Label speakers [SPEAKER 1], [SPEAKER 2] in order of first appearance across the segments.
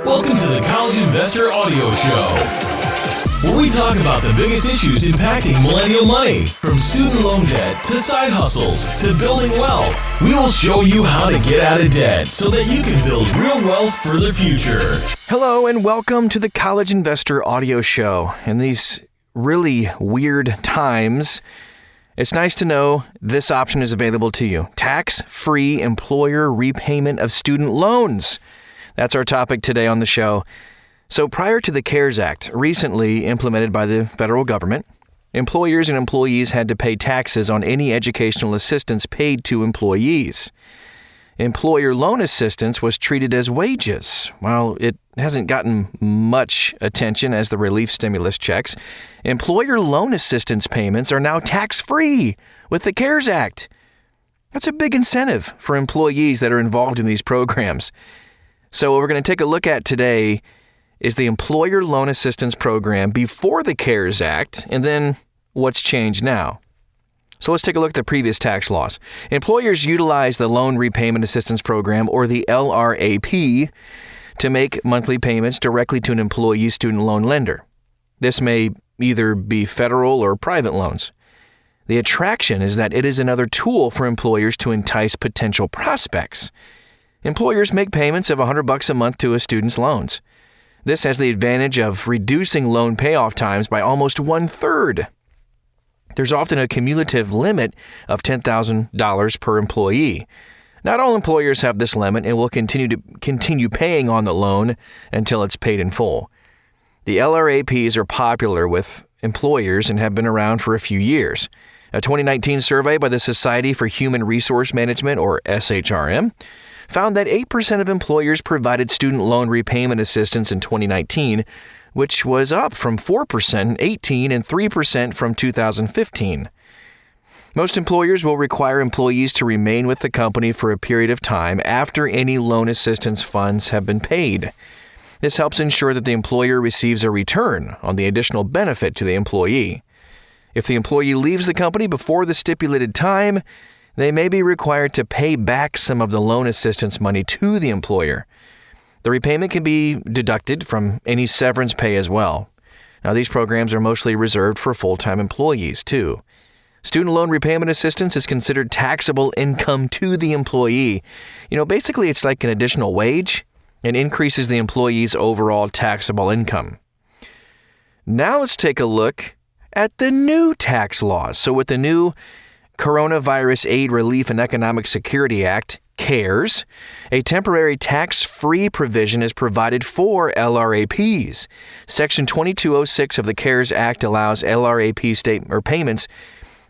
[SPEAKER 1] Welcome to the College Investor Audio Show, where we talk about the biggest issues impacting millennial money, from student loan debt to side hustles to building wealth. We will show you how to get out of debt so that you can build real wealth for the future.
[SPEAKER 2] Hello and welcome to the College Investor Audio Show. In these really weird times, it's nice to know this option is available to you. Tax-free employer repayment of student loans. That's our topic today on the show. So prior to the CARES Act, recently implemented by the federal government, employers and employees had to pay taxes on any educational assistance paid to employees. Employer loan assistance was treated as wages. While it hasn't gotten much attention as the relief stimulus checks, employer loan assistance payments are now tax-free with the CARES Act. That's a big incentive for employees that are involved in these programs. So what we're going to take a look at today is the Employer Loan Assistance Program before the CARES Act, and then what's changed now. So let's take a look at the previous tax laws. Employers utilize the Loan Repayment Assistance Program, or the LRAP, to make monthly payments directly to an employee student loan lender. This may either be federal or private loans. The attraction is that it is another tool for employers to entice potential prospects. Employers make payments of $100 a month to a student's loans. This has the advantage of reducing loan payoff times by almost 1/3. There's often a cumulative limit of $10,000 per employee. Not all employers have this limit and will continue paying on the loan until it's paid in full. The LRAPs are popular with employers and have been around for a few years. A 2019 survey by the Society for Human Resource Management, or SHRM, found that 8% of employers provided student loan repayment assistance in 2019, which was up from 4% in 2018 and 3% from 2015. Most employers will require employees to remain with the company for a period of time after any loan assistance funds have been paid. This helps ensure that the employer receives a return on the additional benefit to the employee. If the employee leaves the company before the stipulated time, they may be required to pay back some of the loan assistance money to the employer. The repayment can be deducted from any severance pay as well. Now, these programs are mostly reserved for full-time employees, too. Student loan repayment assistance is considered taxable income to the employee. Basically, it's like an additional wage and increases the employee's overall taxable income. Now let's take a look at the new tax laws. So with the new Coronavirus Aid, Relief, and Economic Security Act, CARES, a temporary tax-free provision is provided for LRAPs. Section 2206 of the CARES Act allows LRAP payments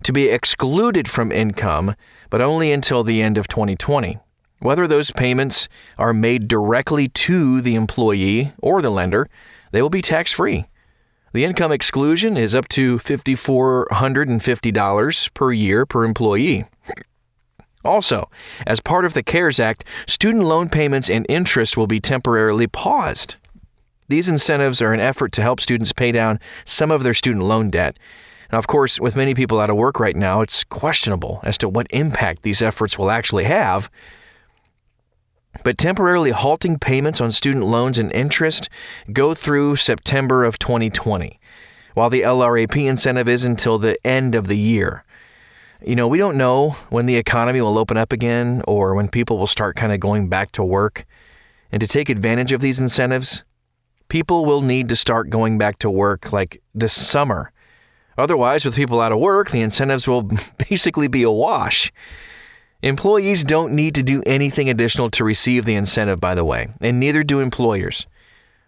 [SPEAKER 2] to be excluded from income, but only until the end of 2020. Whether those payments are made directly to the employee or the lender, they will be tax-free. The income exclusion is up to $5,450 per year per employee. Also, as part of the CARES Act, student loan payments and interest will be temporarily paused. These incentives are an effort to help students pay down some of their student loan debt. Now, of course, with many people out of work right now, it's questionable as to what impact these efforts will actually have. But temporarily halting payments on student loans and interest go through September of 2020, while the LRAP incentive is until the end of the year. We don't know when the economy will open up again or when people will start kind of going back to work. And to take advantage of these incentives, people will need to start going back to work like this summer. Otherwise, with people out of work, the incentives will basically be a wash. Employees don't need to do anything additional to receive the incentive, by the way, and neither do employers.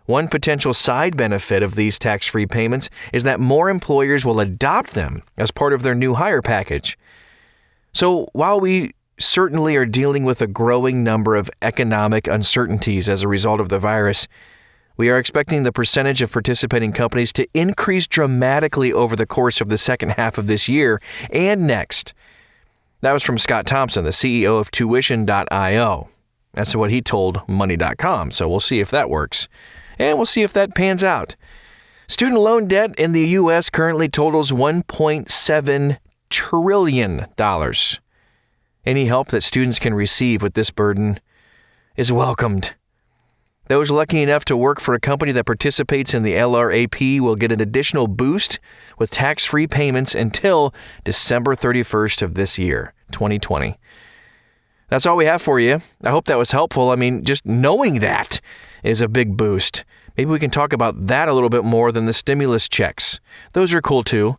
[SPEAKER 2] One potential side benefit of these tax-free payments is that more employers will adopt them as part of their new hire package. So while we certainly are dealing with a growing number of economic uncertainties as a result of the virus, we are expecting the percentage of participating companies to increase dramatically over the course of the second half of this year and next. That was from Scott Thompson, the CEO of Tuition.io. That's what he told Money.com, so we'll see if that works. And we'll see if that pans out. Student loan debt in the U.S. currently totals $1.7 trillion. Any help that students can receive with this burden is welcomed. Those lucky enough to work for a company that participates in the LRAP will get an additional boost with tax-free payments until December 31st of this year, 2020. That's all we have for you. I hope that was helpful. I mean, just knowing that is a big boost. Maybe we can talk about that a little bit more than the stimulus checks. Those are cool too.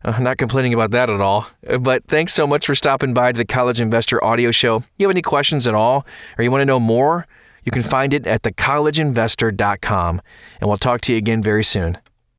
[SPEAKER 2] Not complaining about that at all. But thanks so much for stopping by to the College Investor Audio Show. You have any questions at all, or you want to know more? You can find it at thecollegeinvestor.com. And we'll talk to you again very soon.